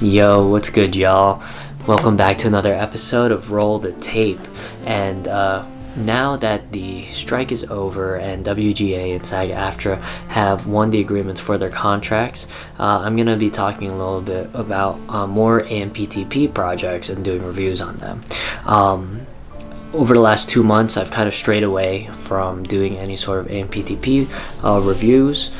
Yo, what's good, y'all? Welcome back to another episode of Roll the Tape. And now that the strike is over and WGA and SAG-AFTRA have won the agreements for their contracts, I'm going to be talking a little bit about more AMPTP projects and doing reviews on them. Over the last 2 months, I've kind of strayed away from doing any sort of AMPTP reviews,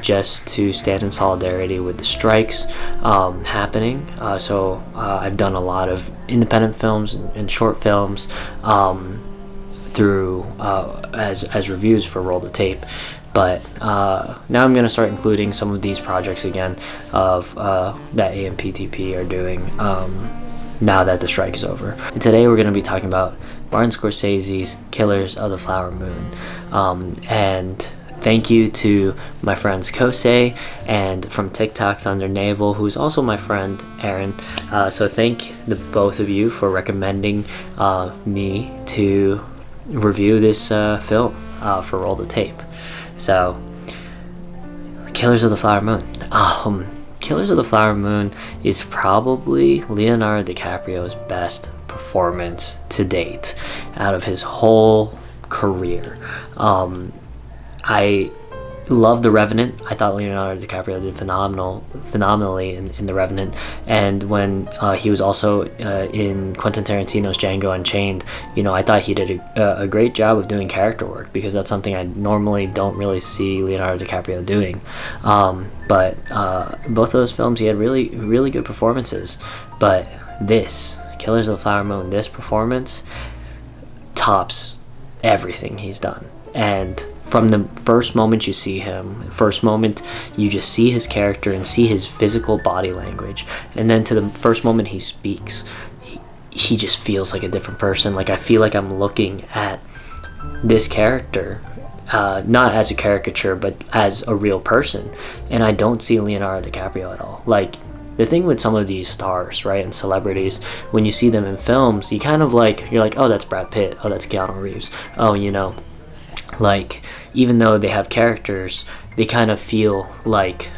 just to stand in solidarity with the strikes happening. So I've done a lot of independent films and short films through as reviews for Roll the Tape. But now I'm going to start including some of these projects again of that AMPTP are doing now that the strike is over. And today we're going to be talking about Martin Scorsese's Killers of the Flower Moon. And thank you to my friends Kose and from TikTok Thunder Naval, who's also my friend Aaron. So thank the both of you for recommending me to review this film for Roll the Tape. So, Killers of the Flower Moon. Killers of the Flower Moon is probably Leonardo DiCaprio's best performance to date out of his whole career. I love The Revenant. I thought Leonardo DiCaprio did phenomenally in The Revenant, and when he was also in Quentin Tarantino's Django Unchained, I thought he did a great job of doing character work, because that's something I normally don't really see Leonardo DiCaprio doing. But both of those films, he had really, really good performances. But this, Killers of the Flower Moon, this performance tops everything he's done. And from the first moment you see him, first moment you just see his character and see his physical body language, and then to the first moment he speaks, he just feels like a different person. Like, I feel like I'm looking at this character, not as a caricature, but as a real person, and I don't see Leonardo DiCaprio at all. Like, the thing with some of these stars, right, and celebrities, when you see them in films, you kind of you're like, oh, that's Brad Pitt, oh, that's Keanu Reeves, oh, like, even though they have characters, they kind of feel like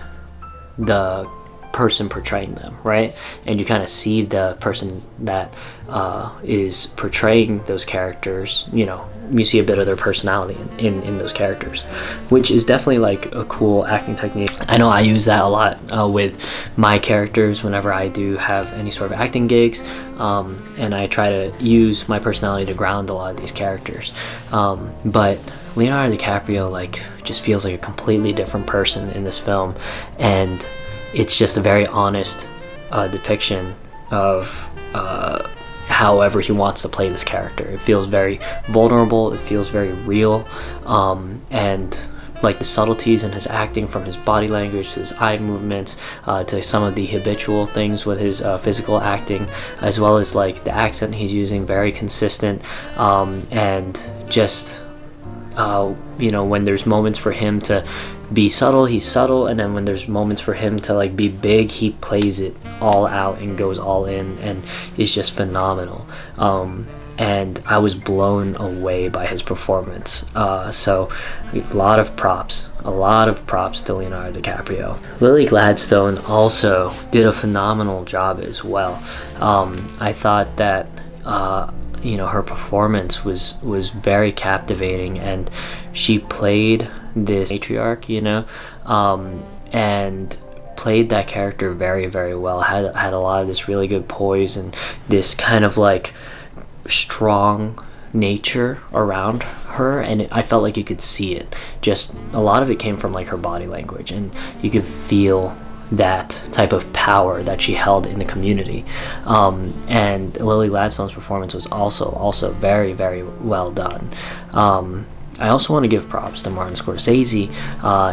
the person portraying them, right? And you kind of see the person that is portraying those characters, you see a bit of their personality in those characters, which is definitely like a cool acting technique. I know I use that a lot with my characters whenever I do have any sort of acting gigs, and I try to use my personality to ground a lot of these characters. But Leonardo DiCaprio just feels like a completely different person in this film, and it's just a very honest depiction of however he wants to play this character. It feels very vulnerable, it feels very real, and like the subtleties in his acting, from his body language to his eye movements, to some of the habitual things with his physical acting, as well as like the accent he's using, very consistent, and just when there's moments for him to be subtle, he's subtle, and then when there's moments for him to be big, he plays it all out and goes all in, and is just phenomenal. And I was blown away by his performance. So a lot of props to Leonardo DiCaprio. Lily Gladstone also did a phenomenal job as well. I thought that her performance was very captivating, and she played this matriarch, and played that character very, very well. Had a lot of this really good poise and this kind of strong nature around her, and I felt like you could see it. Just a lot of it came from her body language, and you could feel that type of power that she held in the community. And Lily Gladstone's performance was also very, very well done. I also want to give props to Martin Scorsese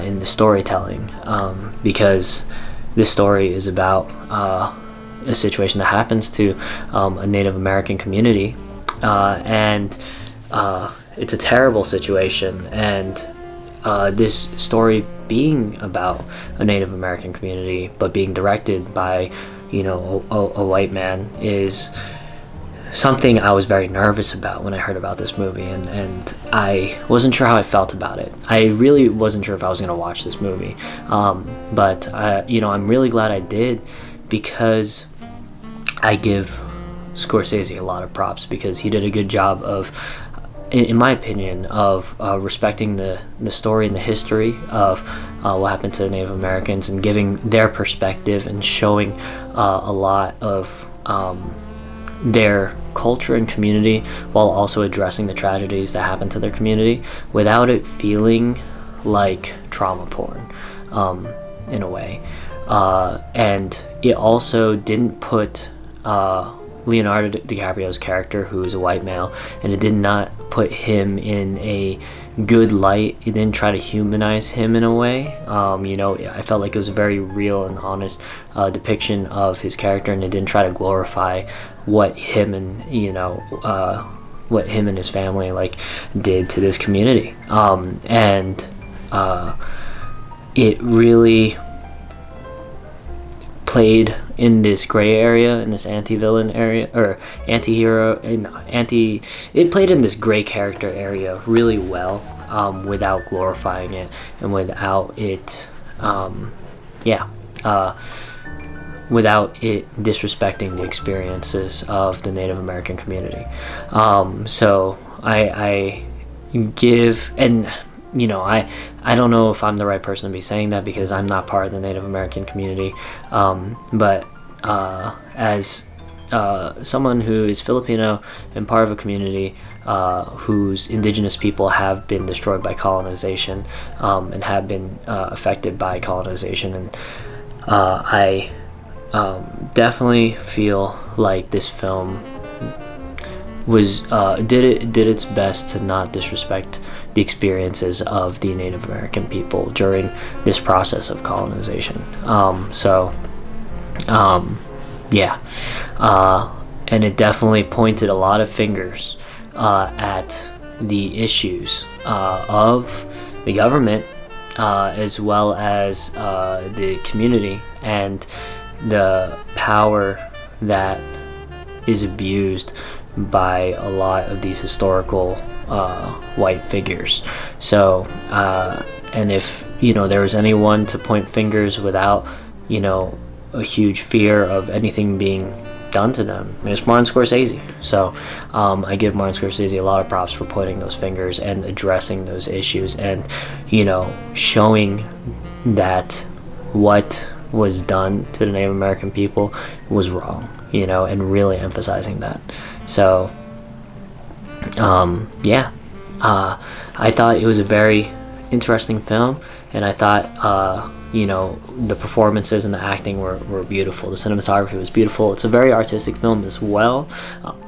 in the storytelling, because this story is about a situation that happens to a Native American community, and it's a terrible situation, and this story being about a Native American community but being directed by a white man is something I was very nervous about when I heard about this movie, and I wasn't sure how I felt about it. I really wasn't sure if I was going to watch this movie, but I'm really glad I did, because I give Scorsese a lot of props, because he did a good job of, in my opinion, of respecting the story and the history of what happened to the Native Americans, and giving their perspective and showing a lot of their culture and community, while also addressing the tragedies that happened to their community without it feeling like trauma porn, in a way. And it also didn't put Leonardo DiCaprio's character, who is a white male, and it did not put him in a good light. It didn't try to humanize him in a way. I felt like it was a very real and honest depiction of his character, and it didn't try to glorify what him and his family like did to this community. It really played in this gray area, in this anti-villain area, or anti-hero, it played in this gray character area really well, without glorifying it, and without it without it disrespecting the experiences of the Native American community. So I give, and I don't know if I'm the right person to be saying that, because I'm not part of the Native American community, but as someone who is Filipino and part of a community whose indigenous people have been destroyed by colonization, and have been affected by colonization, and I definitely feel like this film was did its best to not disrespect the experiences of the Native American people during this process of colonization. And it definitely pointed a lot of fingers at the issues of the government, as well as the community, and the power that is abused by a lot of these historical white figures. So and if there was anyone to point fingers without a huge fear of anything being done to them, it's Martin Scorsese. So I give Martin Scorsese a lot of props for pointing those fingers and addressing those issues, and showing that what was done to the Native American people was wrong, and really emphasizing that. So I thought it was a very interesting film, and I thought the performances and the acting were beautiful. The cinematography was beautiful. It's a very artistic film as well,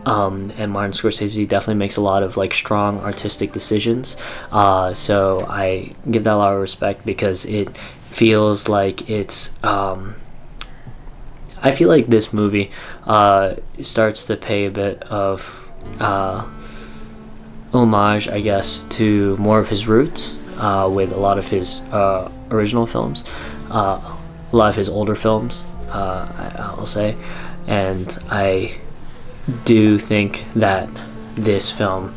and Martin Scorsese definitely makes a lot of strong artistic decisions, so I give that a lot of respect, because it feels like it's I feel like this movie starts to pay a bit of homage, I guess, to more of his roots, with a lot of his original films, a lot of his older films, I'll say. And I do think that this film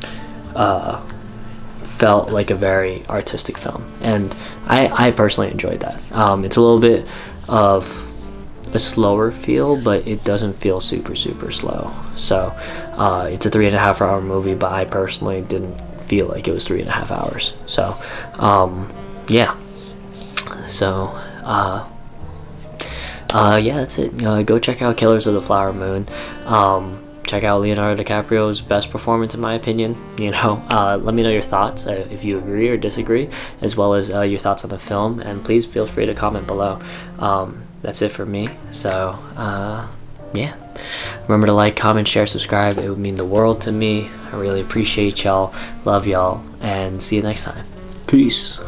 felt like a very artistic film, and I personally enjoyed that. It's a little bit of a slower feel, but it doesn't feel super slow. So it's a 3.5 hour movie, but I personally didn't feel like it was 3.5 hours. So that's it. Go check out Killers of the Flower Moon. Check out Leonardo DiCaprio's best performance, in my opinion. Let me know your thoughts, if you agree or disagree, as well as your thoughts on the film, and please feel free to comment below. That's it for me. So remember to like, comment, share, subscribe. It would mean the world to me. I really appreciate y'all, love y'all, and see you next time. Peace.